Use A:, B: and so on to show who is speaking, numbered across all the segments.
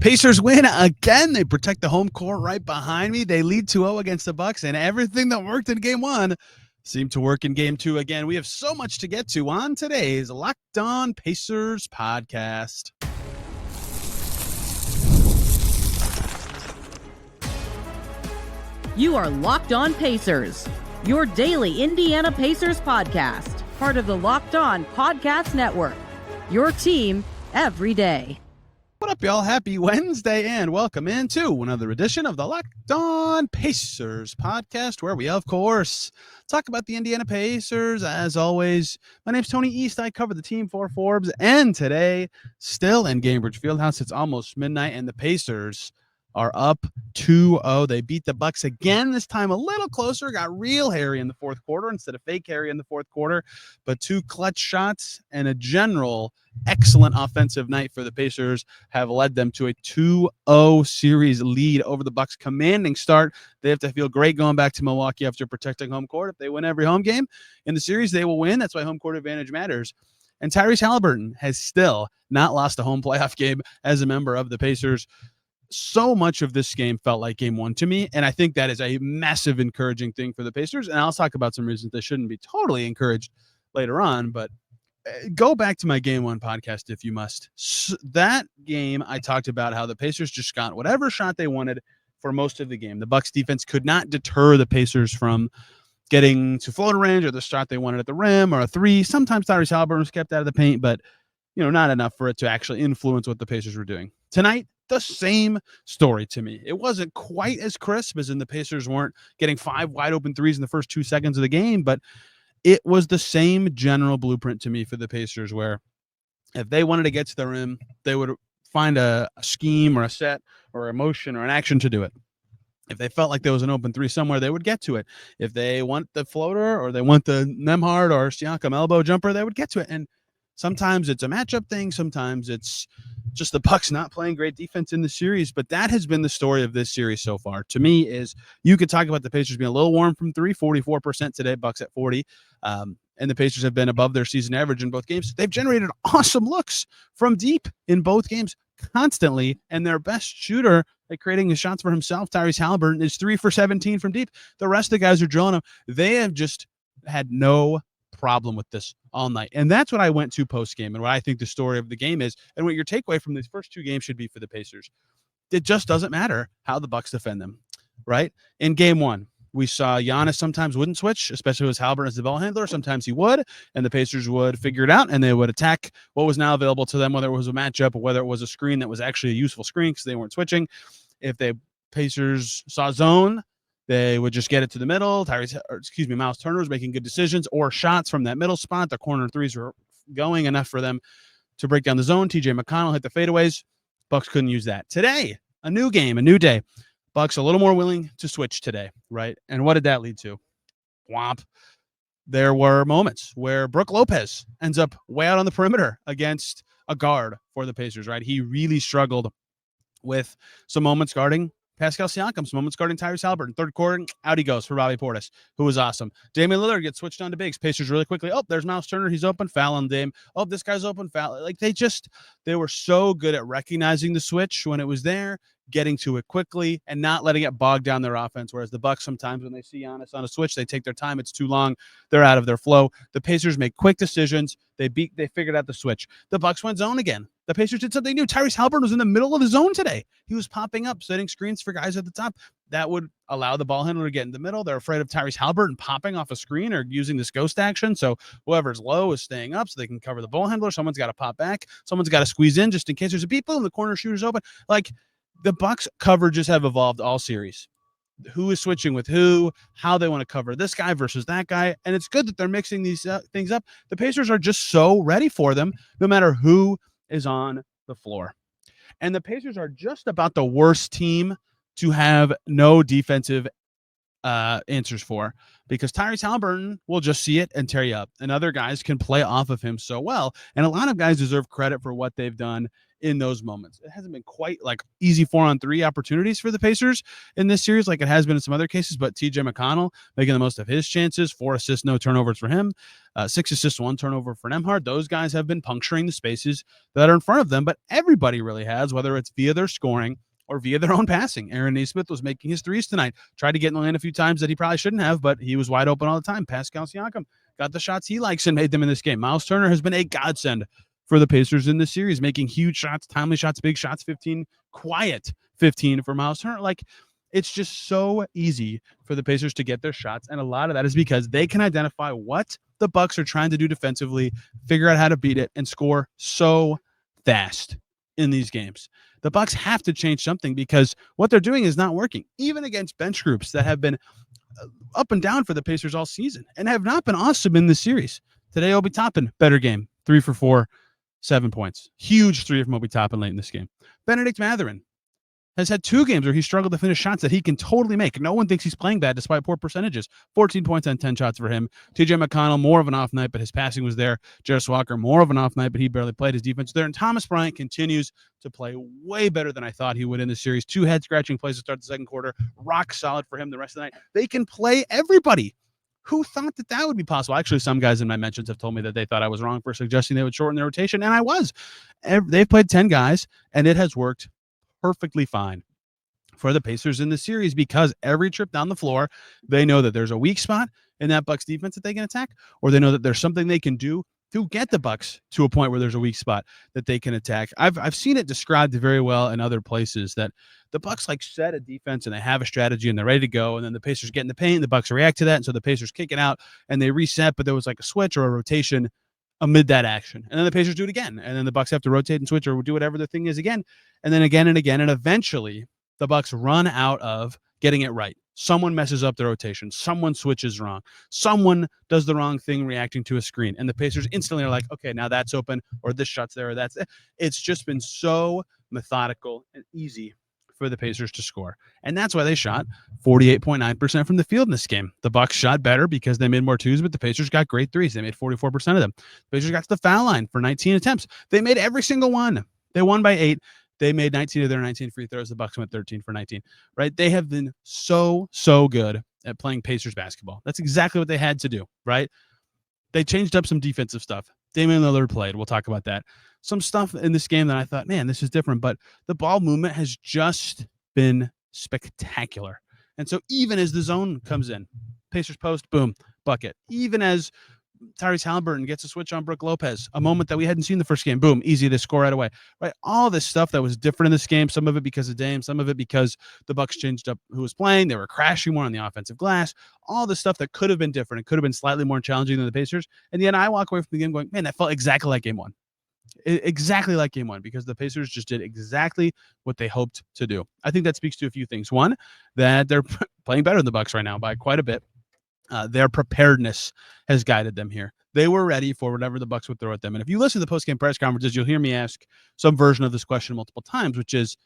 A: Pacers win again. They protect the home court right behind me. They lead 2-0 against the Bucks, and everything that worked in game one seemed to work in game two again. We have so much to get to on today's Locked On Pacers podcast.
B: You are Locked On Pacers, your daily Indiana Pacers podcast, part of the Locked On Podcast Network, your team every day.
A: What up, y'all? Happy Wednesday, and welcome into another edition of the Locked On Pacers podcast, where we, of course, talk about the Indiana Pacers. As always, my name's Tony East. I cover the team for Forbes, and today, still in Gainbridge Fieldhouse, it's almost midnight, and the Pacers are up 2-0. They beat the Bucks again, this time a little closer, got real hairy in the fourth quarter instead of fake hairy in the fourth quarter, but two clutch shots and a general excellent offensive night for the Pacers have led them to a 2-0 series lead over the Bucks. Commanding start. They have to feel great going back to Milwaukee after protecting home court. If they win every home game in the series, they will win. That's why home court advantage matters. And Tyrese Haliburton has still not lost a home playoff game as a member of the Pacers. So much of this game felt like game one to me, and I think that is a massive encouraging thing for the Pacers, and I'll talk about some reasons they shouldn't be totally encouraged later on, but go back to my game one podcast if you must. That game, I talked about how the Pacers just got whatever shot they wanted for most of the game. The Bucks defense could not deter the Pacers from getting to floater range or the shot they wanted at the rim or a three. Sometimes Tyrese Haliburton was kept out of the paint, but not enough for it to actually influence what the Pacers were doing. Tonight, the same story to me. It wasn't quite as crisp as in the Pacers weren't getting 5 wide open threes in the first 2 seconds of the game, but it was the same general blueprint to me for the Pacers, where if they wanted to get to the rim, they would find a scheme or a set or a motion or an action to do it. If they felt like there was an open three somewhere, they would get to it. If they want the floater or they want the Nemhard or Siakam elbow jumper, they would get to it. And sometimes it's a matchup thing. Sometimes it's just the Bucks not playing great defense in the series. But that has been the story of this series so far. To me, is you could talk about the Pacers being a little warm from three, 44% today, Bucks at 40. And the Pacers have been above their season average in both games. They've generated awesome looks from deep in both games constantly. And their best shooter at creating the shots for himself, Tyrese Haliburton, is 3 for 17 from deep. The rest of the guys are drilling them. They have just had no problem with this all night, and that's what I went to post game, and what I think the story of the game is, and what your takeaway from these first 2 games should be for the Pacers. It just doesn't matter how the Bucks defend them, right? In game one, we saw Giannis sometimes wouldn't switch, especially with Haliburton as the ball handler. Sometimes he would, and the Pacers would figure it out, and they would attack what was now available to them, whether it was a matchup or whether it was a screen that was actually a useful screen because they weren't switching. If the Pacers saw zone, they would just get it to the middle. Myles Turner was making good decisions or shots from that middle spot. The corner threes were going enough for them to break down the zone. TJ McConnell hit the fadeaways. Bucks couldn't use that. Today, a new game, a new day. Bucks a little more willing to switch today, right? And what did that lead to? Whomp. There were moments where Brook Lopez ends up way out on the perimeter against a guard for the Pacers, right? He really struggled with some moments guarding Pascal Siakam, some moments guarding Tyrese Haliburton. Third quarter, out he goes for Bobby Portis, who was awesome. Damian Lillard gets switched on to bigs. Pacers really quickly. Oh, there's Myles Turner. He's open. Foul on Dame. Oh, this guy's open. Foul. Like they were so good at recognizing the switch when it was there, getting to it quickly, and not letting it bog down their offense. Whereas the Bucks, sometimes when they see Giannis on a switch, they take their time. It's too long. They're out of their flow. The Pacers make quick decisions. They figured out the switch. The Bucks went zone again. The Pacers did something new. Tyrese Haliburton was in the middle of the zone today. He was popping up, setting screens for guys at the top. That would allow the ball handler to get in the middle. They're afraid of Tyrese Haliburton popping off a screen or using this ghost action. So whoever's low is staying up so they can cover the ball handler. Someone's got to pop back. Someone's got to squeeze in just in case there's a people and the corner shooter's open. Like, the Bucks coverages have evolved all series. Who is switching with who, how they want to cover this guy versus that guy. And it's good that they're mixing these things up. The Pacers are just so ready for them, no matter who is on the floor. And the Pacers are just about the worst team to have no defensive answers for, because Tyrese Haliburton will just see it and tear you up, and other guys can play off of him so well. And a lot of guys deserve credit for what they've done in those moments. It hasn't been quite like easy 4-on-3 opportunities for the Pacers in this series like it has been in some other cases, but TJ McConnell making the most of his chances, 4 assists, no turnovers for him, 6 assists, 1 turnover for Nembhard. Those guys have been puncturing the spaces that are in front of them, but everybody really has, whether it's via their scoring or via their own passing. Aaron Nesmith was making his threes tonight, tried to get in the lane a few times that he probably shouldn't have, but he was wide open all the time. Pascal Siakam got the shots he likes and made them in this game. Myles Turner has been a godsend for the Pacers in this series, making huge shots, timely shots, big shots, 15, quiet 15 for Myles Turner. Like, it's just so easy for the Pacers to get their shots, and a lot of that is because they can identify what the Bucks are trying to do defensively, figure out how to beat it, and score so fast in these games. The Bucks have to change something because what they're doing is not working, even against bench groups that have been up and down for the Pacers all season and have not been awesome in this series. Today, Obi Toppin, better game, 3 for 4, 7 points. Huge 3 from Obi Toppin late in this game. Bennedict Mathurin has had 2 games where he struggled to finish shots that he can totally make. No one thinks he's playing bad despite poor percentages. 14 points on 10 shots for him. TJ McConnell, more of an off night, but his passing was there. Jarris Walker, more of an off night, but he barely played. His defense there. And Thomas Bryant continues to play way better than I thought he would in the series. 2 head-scratching plays to start the second quarter. Rock solid for him the rest of the night. They can play everybody. Who thought that that would be possible? Actually, some guys in my mentions have told me that they thought I was wrong for suggesting they would shorten their rotation, and I was. They've played 10 guys, and it has worked perfectly fine for the Pacers in the series because every trip down the floor, they know that there's a weak spot in that Bucks defense that they can attack, or they know that there's something they can do to get the Bucks to a point where there's a weak spot that they can attack. I've seen it described very well in other places that the Bucks like set a defense and they have a strategy and they're ready to go, and then the Pacers get in the paint, the Bucks react to that, and so the Pacers kick it out and they reset, but there was like a switch or a rotation amid that action, and then the Pacers do it again, and then the Bucks have to rotate and switch or do whatever the thing is again, and then again and again, and eventually the Bucks run out of getting it right. Someone messes up the rotation. Someone switches wrong. Someone does the wrong thing reacting to a screen. And the Pacers instantly are like, okay, now that's open, or this shot's there, or that's it. It's just been so methodical and easy for the Pacers to score. And that's why they shot 48.9% from the field in this game. The Bucks shot better because they made more twos, but the Pacers got great threes. They made 44% of them. The Pacers got to the foul line for 19 attempts. They made every single one. They won by 8. They made 19 of their 19 free throws. The Bucks went 13 for 19, right? They have been so good at playing Pacers basketball. That's exactly what they had to do, right? They changed up some defensive stuff. Damian Lillard played. We'll talk about that. Some stuff in this game that I thought, man, this is different, but the ball movement has just been spectacular. And so even as the zone comes in, Pacers post, boom, bucket. Even as Tyrese Haliburton gets a switch on Brook Lopez, a moment that we hadn't seen the first game. Boom, easy to score right away. Right, all this stuff that was different in this game. Some of it because of Dame, some of it because the Bucks changed up who was playing. They were crashing more on the offensive glass. All the stuff that could have been different. It could have been slightly more challenging than the Pacers. And yet I walk away from the game going, man, that felt exactly like game one. Exactly like game one, because the Pacers just did exactly what they hoped to do. I think that speaks to a few things. One, that they're playing better than the Bucks right now by quite a bit. Their preparedness has guided them here. They were ready for whatever the Bucks would throw at them. And if you listen to the post-game press conferences, you'll hear me ask some version of this question multiple times, which is,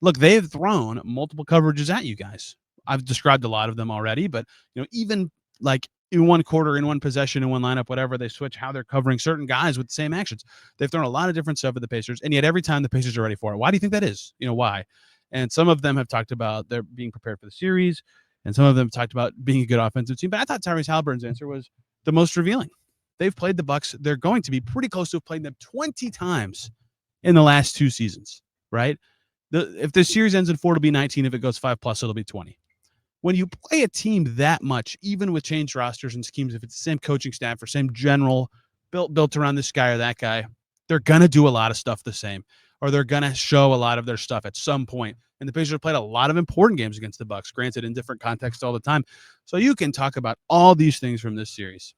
A: look, they've thrown multiple coverages at you guys. I've described a lot of them already, but even like in one quarter, in one possession, in one lineup, whatever, they switch how they're covering certain guys with the same actions. They've thrown a lot of different stuff at the Pacers, and yet every time the Pacers are ready for it. Why do you think that is? Why? And some of them have talked about they're being prepared for the series, and some of them talked about being a good offensive team. But I thought Tyrese Haliburton's answer was the most revealing. They've played the Bucks. They're going to be pretty close to have played them 20 times in the last 2 seasons, right? If the series ends in 4, it'll be 19. If it goes 5+, it'll be 20. When you play a team that much, even with changed rosters and schemes, if it's the same coaching staff or same general built around this guy or that guy, they're going to do a lot of stuff the same, or they're going to show a lot of their stuff at some point. And the Pacers have played a lot of important games against the Bucks, granted in different contexts all the time. So you can talk about all these things from this series,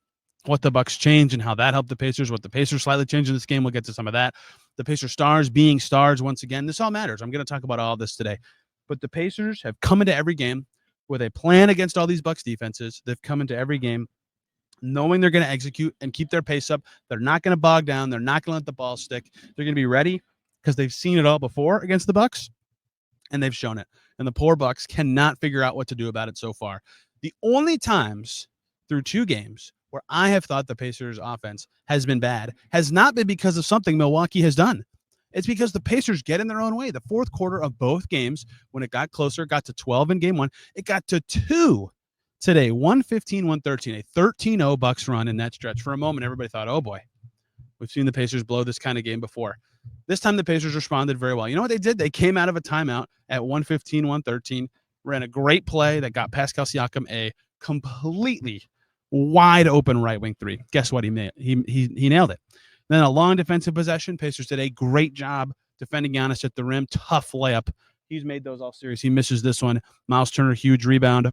A: what the Bucks changed and how that helped the Pacers, what the Pacers slightly changed in this game. We'll get to some of that. The Pacers stars being stars once again. This all matters. I'm going to talk about all this today. But the Pacers have come into every game with a plan against all these Bucks defenses. They've come into every game knowing they're going to execute and keep their pace up. They're not going to bog down. They're not going to let the ball stick. They're going to be ready because they've seen it all before against the Bucks, and they've shown it. And the poor Bucks cannot figure out what to do about it so far. The only times through 2 games where I have thought the Pacers offense has been bad has not been because of something Milwaukee has done. It's because the Pacers get in their own way. The fourth quarter of both games, when it got closer, got to 12 in game one, it got to 2 today, 115-113, a 13-0 Bucks run in that stretch. For a moment, everybody thought, oh boy, we've seen the Pacers blow this kind of game before. This time the Pacers responded very well. You know what they did? They came out of a timeout at 115-113, ran a great play that got Pascal Siakam a completely wide open right wing three. Guess what? He nailed it. Then a long defensive possession. Pacers did a great job defending Giannis at the rim. Tough layup. He's made those all series. He misses this one. Myles Turner, huge rebound.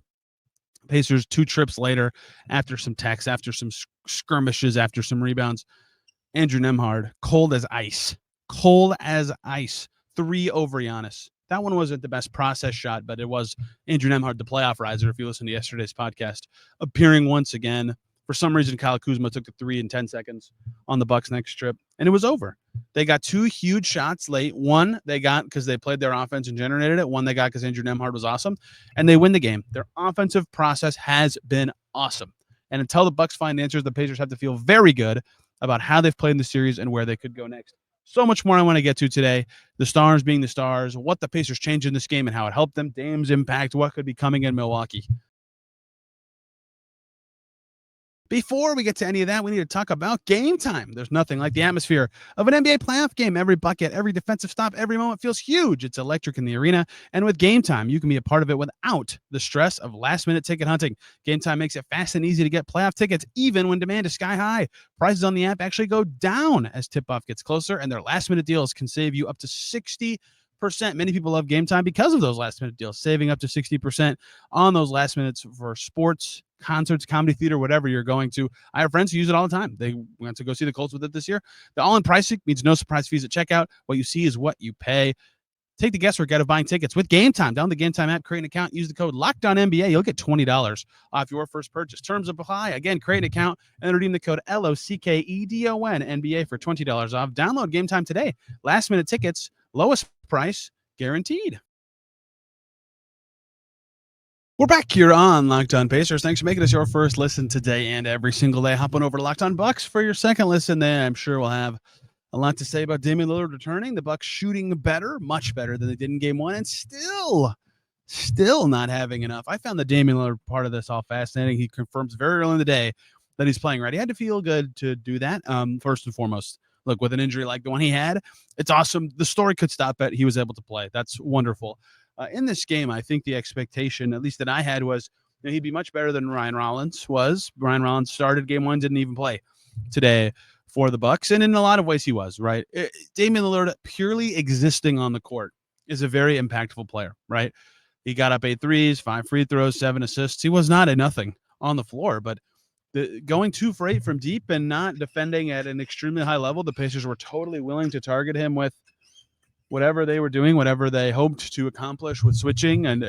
A: Pacers 2 trips later, after some tacks, after some skirmishes, after some rebounds. Andrew Nembhard, cold as ice. 3 over Giannis. That one wasn't the best process shot, but it was Andrew Nembhard, the playoff riser, if you listen to yesterday's podcast, appearing once again. For some reason, Kyle Kuzma took the 3 in 10 seconds on the Bucks' next trip, and it was over. They got 2 huge shots late. One they got because they played their offense and generated it. One they got because Andrew Nembhard was awesome, and they win the game. Their offensive process has been awesome. And until the Bucks find answers, the Pacers have to feel very good about how they've played in the series and where they could go next. So much more I want to get to today. The stars being the stars, what the Pacers changed in this game and how it helped them, Dame's impact, what could be coming in Milwaukee. Before we get to any of that, we need to talk about game time. There's nothing like the atmosphere of an NBA playoff game. Every bucket, every defensive stop, every moment feels huge. It's electric in the arena. And with Game Time, you can be a part of it without the stress of last-minute ticket hunting. Game Time makes it fast and easy to get playoff tickets, even when demand is sky high. Prices on the app actually go down as tip-off gets closer, and their last-minute deals can save you up to 60%. Many people love Game Time because of those last-minute deals, saving up to 60% on those last minutes for sports, concerts, comedy theater, whatever you're going to. I have friends who use it all the time. They went to go see the Colts with it this year. The all-in pricing means no surprise fees at checkout. What you see is what you pay. Take the guesswork out of buying tickets with Game Time. Download the Game Time app, create an account, use the code LOCKEDONNBA. You'll get $20 off your first purchase. Terms apply. Again, create an account and redeem the code LOCKEDON NBA for $20 off. Download Game Time today. Last-minute tickets, lowest price guaranteed. We're back here on Locked On Pacers. Thanks for making us your first listen today and every single day. Hop on over to Locked On Bucks for your second listen there. I'm sure we'll have a lot to say about Damian Lillard returning. The Bucks shooting better, much better than they did in game one, and still not having enough. I found the Damian Lillard part of this all fascinating. He confirms very early in the day that he's playing right. He had to feel good to do that, first and foremost. Look, with an injury like the one he had, it's awesome. The story could stop at he was able to play. That's wonderful. In this game, I think the expectation, at least that I had, was he'd be much better than Ryan Rollins was. Ryan Rollins started game one, didn't even play today for the Bucks, and in a lot of ways he was, right? Damian Lillard purely existing on the court is a very impactful player, right? He got up 8 threes, 5 free throws, 7 assists. He was not a nothing on the floor, but going 2 for 8 from deep and not defending at an extremely high level, the Pacers were totally willing to target him with whatever they were doing, whatever they hoped to accomplish with switching. And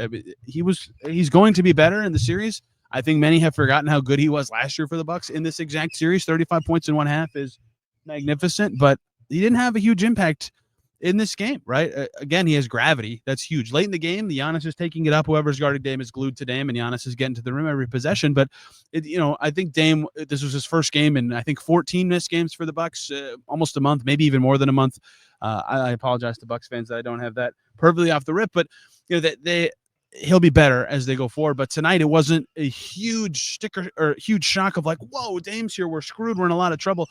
A: he's going to be better in the series. I think many have forgotten how good he was last year for the Bucks in this exact series. 35 points in one half is magnificent, but he didn't have a huge impact in this game, right? Again, he has gravity. That's huge. Late in the game, the Giannis is taking it up. Whoever's guarding Dame is glued to Dame, and Giannis is getting to the rim every possession. But, I think Dame, this was his first game in, I think, 14 missed games for the Bucks, almost a month, maybe even more than a month. I apologize to Bucks fans that I don't have that perfectly off the rip, but he'll be better as they go forward. But tonight it wasn't a huge sticker or huge shock of like, whoa, Dame's here, we're screwed, we're in a lot of trouble.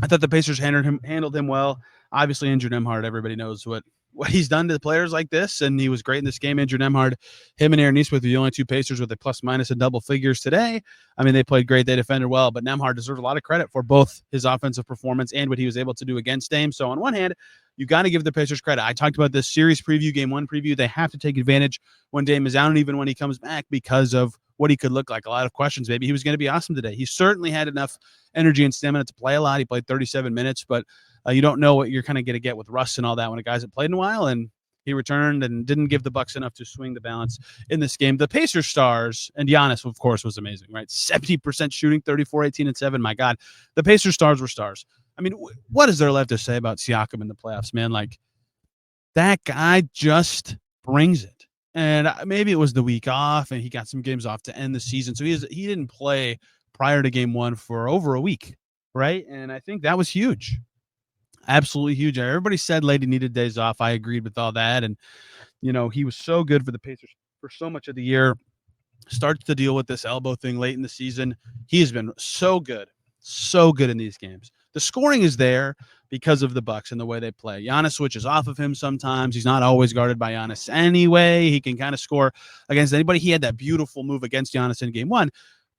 A: I thought the Pacers handled him well. Obviously, Andrew Nembhard, everybody knows what he's done to players like this, and he was great in this game. Andrew Nembhard, him and Aaron Nesmith were the only 2 Pacers with a plus-minus in double figures today. I mean, they played great. They defended well, but Nembhard deserves a lot of credit for both his offensive performance and what he was able to do against Dame. So on one hand, you got to give the Pacers credit. I talked about this series preview, game one preview. They have to take advantage when Dame is out and even when he comes back because of what he could look like. A lot of questions. Maybe he was going to be awesome today. He certainly had enough energy and stamina to play a lot. He played 37 minutes, but you don't know what you're kind of going to get with Russ and all that when a guy's that played in a while, and he returned and didn't give the Bucks enough to swing the balance in this game. The Pacers stars, and Giannis, of course, was amazing, right? 70% shooting, 34, 18, and 7. My God, the Pacers stars were stars. I mean, what is there left to say about Siakam in the playoffs, man? Like, that guy just brings it. And maybe it was the week off, and he got some games off to end the season. So he didn't play prior to game one for over a week, right? And I think that was huge. Absolutely huge. Everybody said Lady needed days off. I agreed with all that. And, he was so good for the Pacers for so much of the year. Starts to deal with this elbow thing late in the season. He has been so good in these games. The scoring is there because of the Bucks and the way they play. Giannis switches off of him sometimes. He's not always guarded by Giannis anyway. He can kind of score against anybody. He had that beautiful move against Giannis in game 1,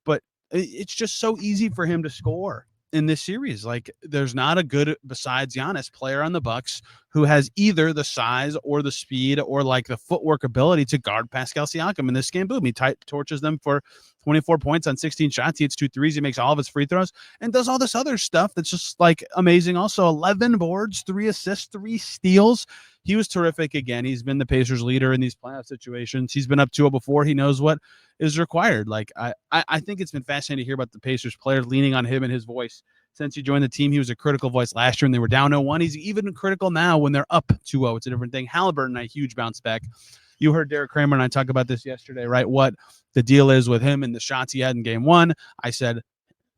A: but it's just so easy for him to score in this series. Like, there's not a good, besides Giannis, player on the Bucks who has either the size or the speed or like the footwork ability to guard Pascal Siakam in this game. Boom, he torches them for 24 points on 16 shots. He hits 2 threes. He makes all of his free throws and does all this other stuff that's just like amazing. Also 11 boards, 3 assists, 3 steals. He was terrific again. He's been the Pacers leader in these playoff situations. He's been up 2-0 before. He knows what is required. Like, I think it's been fascinating to hear about the Pacers players leaning on him and his voice. Since he joined the team, he was a critical voice last year when they were down 0-1. He's even critical now when they're up 2-0. It's a different thing. Haliburton, a huge bounce back. You heard Derek Kramer and I talk about this yesterday, right? What the deal is with him and the shots he had in game 1. I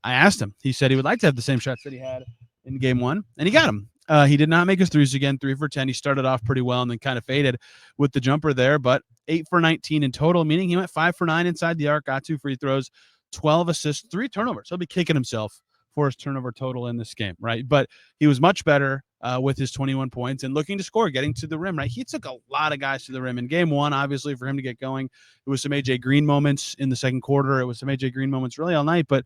A: asked him. He said he would like to have the same shots that he had in game 1, and he got them. He did not make his threes again, 3 for 10. He started off pretty well and then kind of faded with the jumper there, but 8 for 19 in total, meaning he went 5 for 9 inside the arc, got 2 free throws, 12 assists, 3 turnovers. He'll be kicking himself for his turnover total in this game, right? But he was much better with his 21 points and looking to score, getting to the rim, right? He took a lot of guys to the rim in game 1, obviously, for him to get going. It was some AJ Green moments in the second quarter. It was some AJ Green moments really all night, but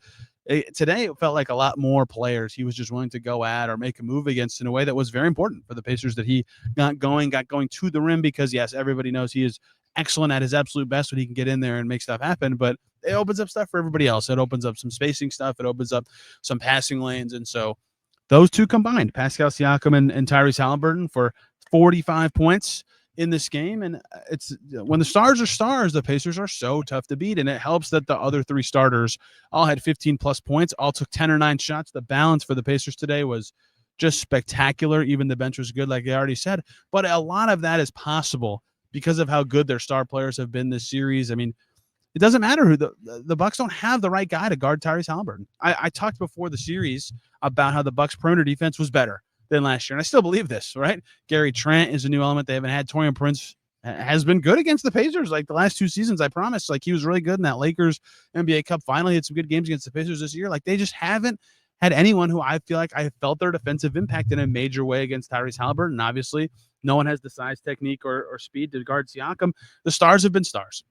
A: today it felt like a lot more players he was just willing to go at or make a move against in a way that was very important for the Pacers, that he got going to the rim, because yes, everybody knows he is excellent at his absolute best when he can get in there and make stuff happen, but it opens up stuff for everybody else. It opens up some spacing stuff. It opens up some passing lanes. And so those two combined, Pascal Siakam and Tyrese Haliburton, for 45 points in this game. And it's when the stars are stars, the Pacers are so tough to beat. And it helps that the other 3 starters all had 15 plus points, all took 10 or 9 shots. The balance for the Pacers today was just spectacular. Even the bench was good, like I already said. But a lot of that is possible because of how good their star players have been this series. I mean, it doesn't matter who the Bucks don't have the right guy to guard Tyrese Haliburton. I talked before the series about how the Bucks perimeter defense was better than last year, and I still believe this, right? Gary Trent is a new element they haven't had. Taurean Prince has been good against the Pacers like the last 2 seasons. I promise. Like, he was really good in that Lakers NBA Cup final. He had some good games against the Pacers this year. Like, they just haven't had anyone who I feel like I felt their defensive impact in a major way against Tyrese Haliburton. Obviously, no one has the size, technique, or speed to guard Siakam. The stars have been stars.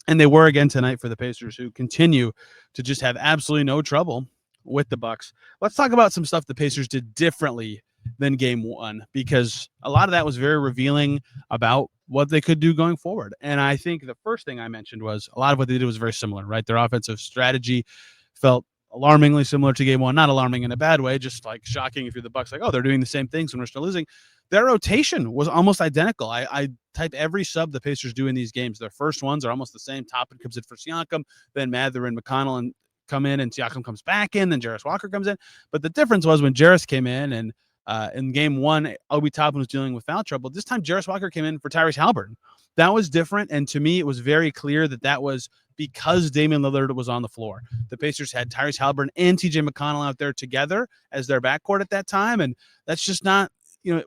A: And they were again tonight for the Pacers, who continue to just have absolutely no trouble with the Bucks. Let's talk about some stuff the Pacers did differently than game 1, because a lot of that was very revealing about what they could do going forward. And I think the first thing I mentioned was a lot of what they did was very similar, right? Their offensive strategy felt alarmingly similar to game 1, not alarming in a bad way, just like shocking if you're the Bucks, like, oh, they're doing the same things when we're still losing. Their rotation was almost identical. I type every sub the Pacers do in these games. Their first ones are almost the same. Toppin comes in for Siakam, then Mathurin, McConnell, and come in, and Siakam comes back in, then Jarris Walker comes in. But the difference was when Jarris came in game 1, Obi Toppin was dealing with foul trouble. This time, Jarris Walker came in for Tyrese Haliburton. That was different, and to me, it was very clear that was because Damian Lillard was on the floor. The Pacers had Tyrese Haliburton and TJ McConnell out there together as their backcourt at that time, and that's just not,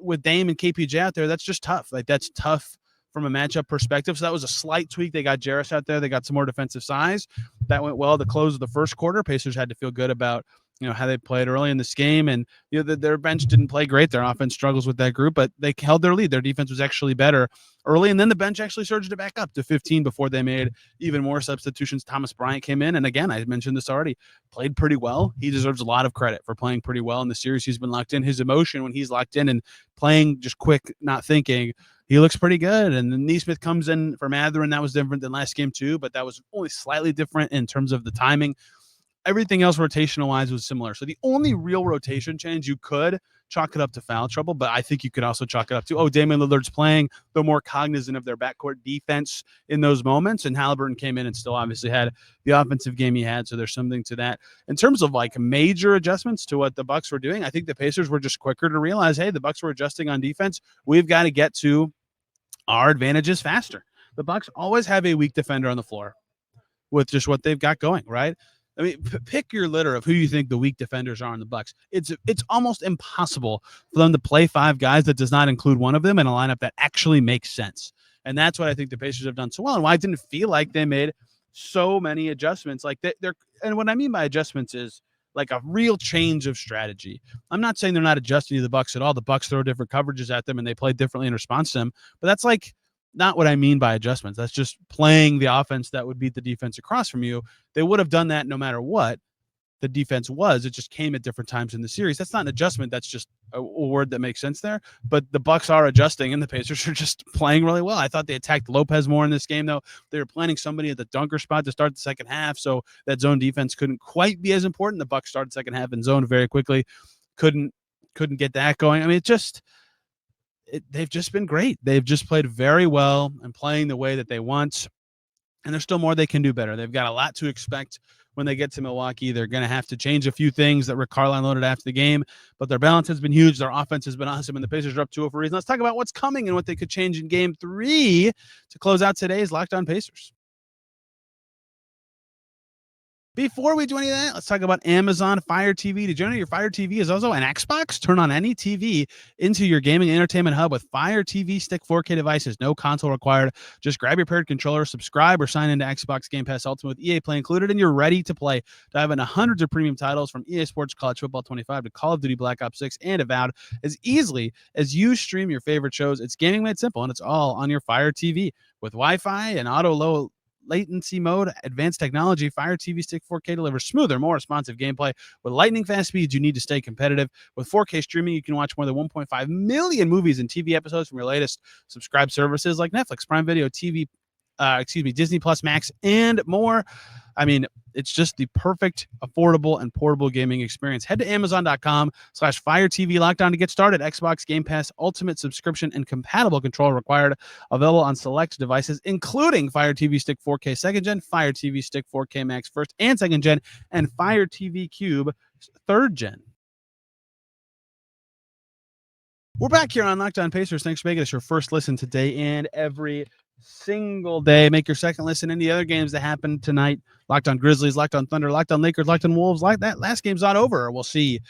A: with Dame and KPJ out there, that's just tough. Like, that's tough from a matchup perspective. So that was a slight tweak. They got Jarris out there. They got some more defensive size. That went well at the close of the first quarter. Pacers had to feel good about how they played early in this game, and their bench didn't play great. Their offense struggles with that group, but they held their lead. Their defense was actually better early, and then the bench actually surged it back up to 15 before they made even more substitutions. Thomas Bryant came in, and again, I mentioned this already, played pretty well. He deserves a lot of credit for playing pretty well in the series. He's been locked in. His emotion when he's locked in and playing just quick, not thinking, he looks pretty good. And then Nesmith comes in for Mathurin. That was different than last game too, but that was only slightly different in terms of the timing. Everything else rotational-wise was similar. So the only real rotation change, you could chalk it up to foul trouble, but I think you could also chalk it up to, Damian Lillard's playing. They're more cognizant of their backcourt defense in those moments, and Haliburton came in and still obviously had the offensive game he had, so there's something to that. In terms of like major adjustments to what the Bucks were doing, I think the Pacers were just quicker to realize, hey, the Bucks were adjusting on defense. We've got to get to our advantages faster. The Bucks always have a weak defender on the floor with just what they've got going, right? I mean, pick your litter of who you think the weak defenders are on the Bucks. It's almost impossible for them to play 5 guys that does not include one of them in a lineup that actually makes sense. And that's what I think the Pacers have done so well, and why I didn't feel like they made so many adjustments. Like they're and what I mean by adjustments is like a real change of strategy. I'm not saying they're not adjusting to the Bucks at all. The Bucks throw different coverages at them and they play differently in response to them, but that's like not what I mean by adjustments. That's just playing the offense that would beat the defense across from you. They would have done that no matter what the defense was. It just came at different times in the series. That's not an adjustment. That's just a word that makes sense there. But the Bucks are adjusting, and the Pacers are just playing really well. I thought they attacked Lopez more in this game, though. They were planning somebody at the dunker spot to start the second half, so that zone defense couldn't quite be as important. The Bucks started second half in zone very quickly. Couldn't get that going. I mean, they've just been great. They've just played very well and playing the way that they want. And there's still more they can do better. They've got a lot to expect when they get to Milwaukee. They're going to have to change a few things that Rick Carlisle noted after the game, but their balance has been huge. Their offense has been awesome, and the Pacers are up 2-0 for a reason. Let's talk about what's coming and what they could change in Game 3 to close out today's Locked On Pacers. Before we do any of that, let's talk about Amazon Fire TV. Did you know your Fire TV is also an Xbox? Turn on any TV into your gaming entertainment hub with Fire TV Stick 4K devices. No console required. Just grab your paired controller, subscribe, or sign into Xbox Game Pass Ultimate with EA Play included, and you're ready to play. Dive into hundreds of premium titles from EA Sports College Football 25 to Call of Duty Black Ops 6 and Avowed as easily as you stream your favorite shows. It's gaming made simple, and it's all on your Fire TV. With Wi-Fi and auto low latency mode, advanced technology, Fire TV Stick 4K delivers smoother, more responsive gameplay. With lightning fast speeds, you need to stay competitive. With 4K streaming, you can watch more than 1.5 million movies and TV episodes from your latest subscribed services like Netflix, Prime Video, Disney Plus Max, and more. I mean, it's just the perfect, affordable, and portable gaming experience. Head to Amazon.com/Fire TV Lockdown to get started. Xbox Game Pass Ultimate subscription and compatible controller required. Available on select devices, including Fire TV Stick 4K 2nd Gen, Fire TV Stick 4K Max 1st and 2nd Gen, and Fire TV Cube 3rd Gen. We're back here on Locked On Pacers. Thanks for making us your first listen today and every single day. Make your second listen any other games that happened tonight. Locked On Grizzlies, Locked On Thunder, Locked On Lakers, Locked On Wolves. Like that last game's not over. We'll see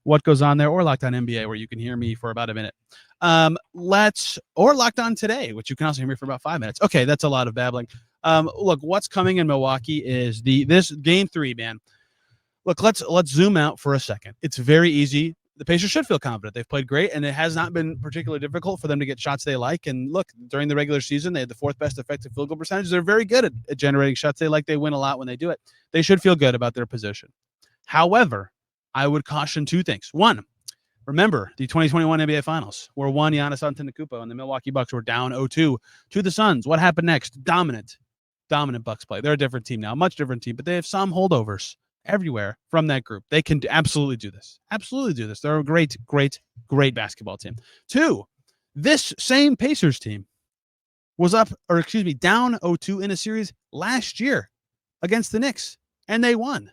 A: what goes on there, or Locked On NBA, where you can hear me for about a minute. Or Locked On Today, which you can also hear me for about 5 minutes. Okay, that's a lot of babbling. Look, what's coming in Milwaukee is this Game 3, man. Look, let's zoom out for a second. It's very easy. The Pacers should feel confident. They've played great, and it has not been particularly difficult for them to get shots they like. And look, during the regular season, they had the 4th best effective field goal percentage. They're very good at generating shots they like. They win a lot when they do it. They should feel good about their position. However, I would caution 2 things. 1, remember the 2021 NBA Finals, where Giannis Antetokounmpo and the Milwaukee Bucks were down 0-2 to the Suns. What happened next? Dominant Bucks play. They're a different team now, a much different team, but they have some holdovers everywhere from that group. They can absolutely do this. They're a great basketball team. 2, this same Pacers team was down 0-2 in a series last year against the Knicks, and they won,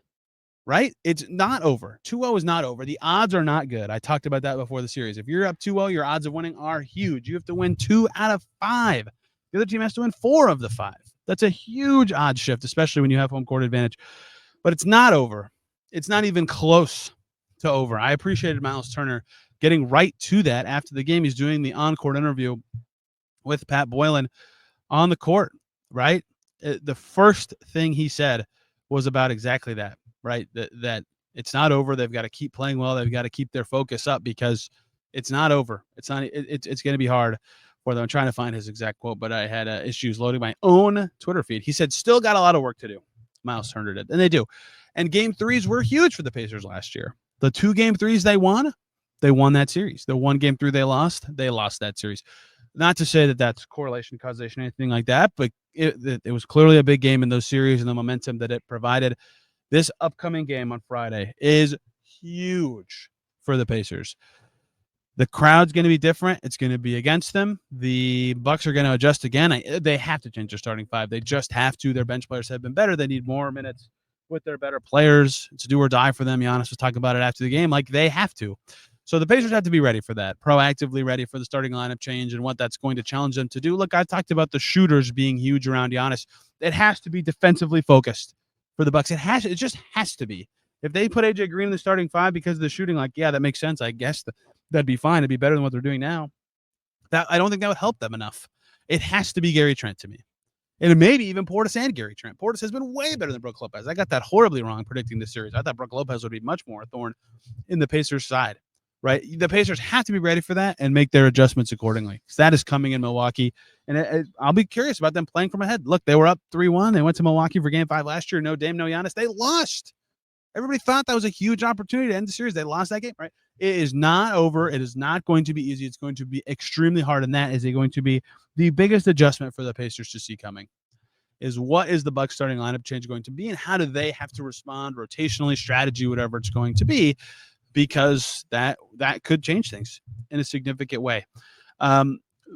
A: right? It's not over. 2-0 is not over. The odds are not good. I talked about that before the series. If you're up 2-0, your odds of winning are huge. You have to win 2 out of 5. The other team has to win 4 of the 5. That's a huge odds shift, especially when you have home court advantage. But it's not over. It's not even close to over. I appreciated Myles Turner getting right to that after the game. He's doing the on-court interview with Pat Boylan on the court, right? The first thing he said was about exactly that, right? That it's not over. They've got to keep playing well. They've got to keep their focus up because it's not over. It's going to be hard for them. I'm trying to find his exact quote, but I had issues loading my own Twitter feed. He said, still got a lot of work to do. Myles Turner did, and they do. And Game 3s were huge for the Pacers last year. The 2 Game 3s they won that series. The 1 Game 3 they lost that series. Not to say that that's correlation, causation, anything like that, but it was clearly a big game in those series, and the momentum that it provided. This upcoming game on Friday is huge for the Pacers. The crowd's going to be different. It's going to be against them. The Bucks are going to adjust again. They have to change their starting 5. They just have to. Their bench players have been better. They need more minutes with their better players. It's do or die for them. Giannis was talking about it after the game. Like, they have to. So the Pacers have to be ready for that, proactively ready for the starting lineup change and what that's going to challenge them to do. Look, I talked about the shooters being huge around Giannis. It has to be defensively focused. for the Bucks. It just has to be. If they put AJ Green in the starting five because of the shooting, like, yeah, that makes sense. I guess that'd be fine. It'd be better than what they're doing now. That I don't think that would help them enough. It has to be Gary Trent to me. And maybe even Portis and Gary Trent. Portis has been way better than Brook Lopez. I got that horribly wrong predicting this series. I thought Brook Lopez would be much more a thorn in the Pacers' side, right? The Pacers have to be ready for that and make their adjustments accordingly, because that is coming in Milwaukee. And I'll be curious about them playing from ahead. Look, they were up 3-1. They went to Milwaukee for Game 5 last year. No Dame, no Giannis. They lost. Everybody thought that was a huge opportunity to end the series. They lost that game, right? It is not over. It is not going to be easy. It's going to be extremely hard, and that is going to be the biggest adjustment for the Pacers to see coming. Is what is the Bucks starting lineup change going to be, and how do they have to respond rotationally, strategy, whatever it's going to be, because that could change things in a significant way.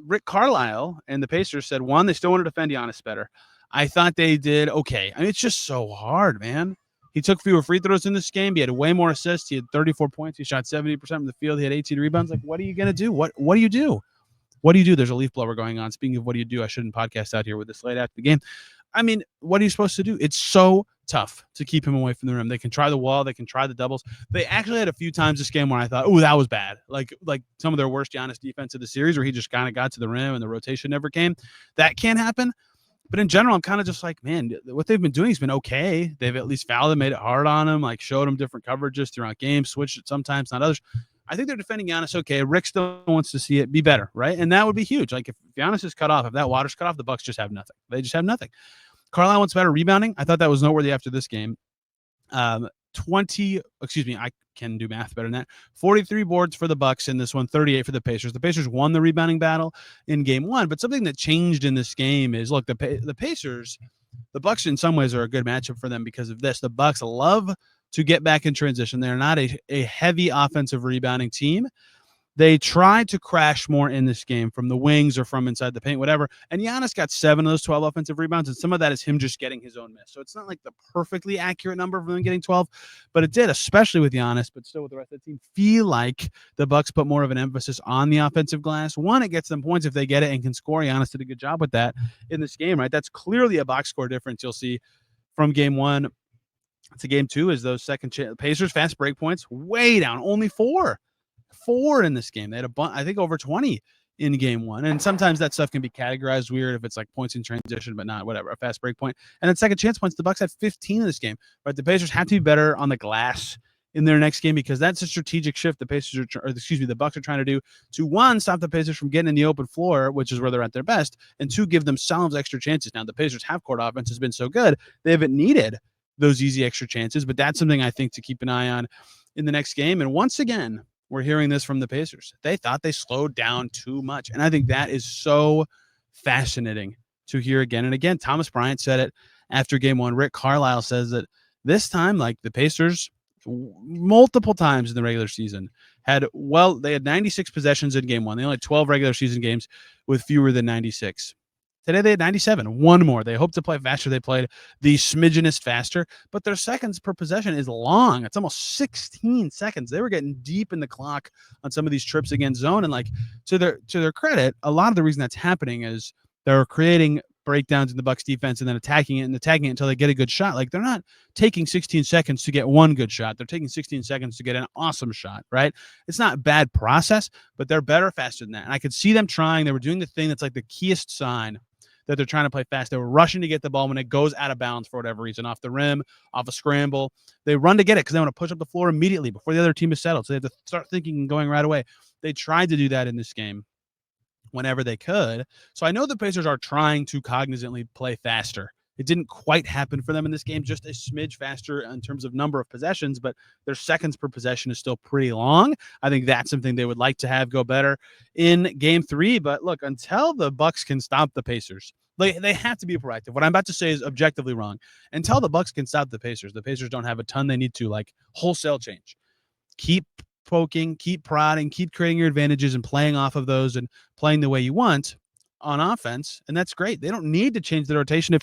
A: Rick Carlisle and the Pacers said, one, they still want to defend Giannis better. I thought they did okay. I mean, it's just so hard, man. He took fewer free throws in this game. He had way more assists. He had 34 points. He shot 70% from the field. He had 18 rebounds. Like, what are you going to do? What do you do? What do you do? There's a leaf blower going on. Speaking of what do you do, I shouldn't podcast out here with this late after the game. I mean, what are you supposed to do? It's so tough to keep him away from the rim. They can try the wall. They can try the doubles. They actually had a few times this game where I thought, oh, that was bad. Like some of their worst Giannis defense of the series where he just kind of got to the rim and the rotation never came. That can't happen. But in general, I'm kind of just like, man, what they've been doing has been okay. They've at least fouled him, made it hard on him, like showed him different coverages throughout games, switched it sometimes, not others. I think they're defending Giannis okay. Rick still wants to see it be better, right? And that would be huge. Like if Giannis is cut off, if that water's cut off, the Bucks just have nothing. They just have nothing. Carlisle wants better rebounding. I thought that was noteworthy after this game. I can do math better than that. 43 boards for the Bucks in this one, 38 for the Pacers. The Pacers won the rebounding battle in game one, but something that changed in this game is, look, the Pacers, the Bucks in some ways are a good matchup for them because of this. The Bucks love to get back in transition. They're not a heavy offensive rebounding team. They tried to crash more in this game from the wings or from inside the paint, whatever. And Giannis got 7 of those 12 offensive rebounds, and some of that is him just getting his own miss. So it's not like the perfectly accurate number for them getting 12, but it did, especially with Giannis, but still with the rest of the team, feel like the Bucks put more of an emphasis on the offensive glass. One, it gets them points if they get it and can score. Giannis did a good job with that in this game, right? That's clearly a box score difference you'll see from game one to game two is those Pacers fast break points way down, only 4 in this game. They had I think over 20 in game one. And sometimes that stuff can be categorized weird if it's like points in transition, but not whatever, a fast break point. And then second chance points, the Bucks had 15 in this game. But the Pacers have to be better on the glass in their next game because that's a strategic shift the Bucks are trying to do to, one, stop the Pacers from getting in the open floor, which is where they're at their best, and two, give themselves extra chances. Now, the Pacers half-court offense has been so good, they haven't needed those easy extra chances, but that's something I think to keep an eye on in the next game. And once again, we're hearing this from the Pacers. They thought they slowed down too much. And I think that is so fascinating to hear again and again. Thomas Bryant said it after game one. Rick Carlisle says that this time, like the Pacers, multiple times in the regular season, they had 96 possessions in game one. They only had 12 regular season games with fewer than 96. Today they had 97, one more. They hope to play faster. They played the smidgenest faster, but their seconds per possession is long. It's almost 16 seconds. They were getting deep in the clock on some of these trips against zone. And like to their credit, a lot of the reason that's happening is they're creating breakdowns in the Bucks defense and then attacking it until they get a good shot. Like they're not taking 16 seconds to get one good shot. They're taking 16 seconds to get an awesome shot, right? It's not a bad process, but they're better faster than that. And I could see them trying. They were doing the thing that's like the keyest sign that they're trying to play fast. They were rushing to get the ball when it goes out of bounds for whatever reason, off the rim, off a scramble. They run to get it because they want to push up the floor immediately before the other team is settled. So they have to start thinking and going right away. They tried to do that in this game whenever they could. So I know the Pacers are trying to cognizantly play faster. It didn't quite happen for them in this game, just a smidge faster in terms of number of possessions, but their seconds per possession is still pretty long. I think that's something they would like to have go better in game three. But look, until the Bucks can stop the Pacers, they have to be proactive. What I'm about to say is objectively wrong. Until the Bucks can stop the Pacers don't have a ton they need to, like, wholesale change. Keep poking, keep prodding, keep creating your advantages and playing off of those and playing the way you want on offense, and that's great. They don't need to change the rotation.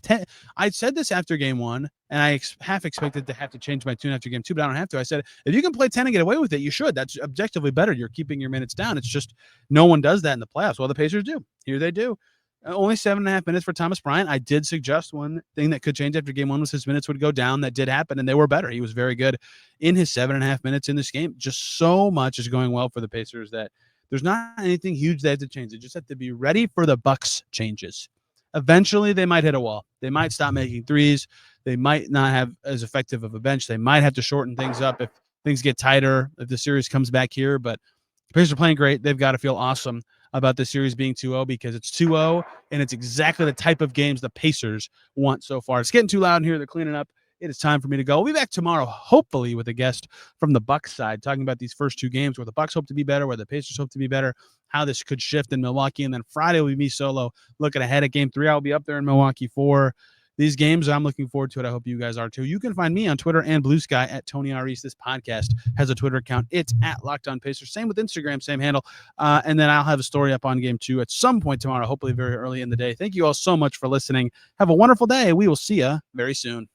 A: I said this after game one, and I half expected to have to change my tune after game two, but I don't have to. I said, if you can play 10 and get away with it, you should. That's objectively better. You're keeping your minutes down. It's just no one does that in the playoffs. Well, the Pacers do. Here they do. Only 7.5 minutes for Thomas Bryant. I did suggest one thing that could change after game one was his minutes would go down. That did happen, and they were better. He was very good in his 7.5 minutes in this game. Just so much is going well for the Pacers that there's not anything huge they have to change. They just have to be ready for the Bucks changes. Eventually, they might hit a wall. They might stop making threes. They might not have as effective of a bench. They might have to shorten things up if things get tighter, if the series comes back here. But the Pacers are playing great. They've got to feel awesome about the series being 2-0 because it's 2-0, and it's exactly the type of games the Pacers want so far. It's getting too loud in here. They're cleaning up. It is time for me to go. We'll be back tomorrow, hopefully, with a guest from the Bucks side, talking about these first two games where the Bucks hope to be better, where the Pacers hope to be better, how this could shift in Milwaukee. And then Friday will be me solo looking ahead at game 3. I'll be up there in Milwaukee for these games. I'm looking forward to it. I hope you guys are too. You can find me on Twitter and Blue Sky at Tony Tyrese. This podcast has a Twitter account. It's at Locked On Pacers. Same with Instagram, same handle. And then I'll have a story up on game 2 at some point tomorrow, hopefully very early in the day. Thank you all so much for listening. Have a wonderful day. We will see you very soon.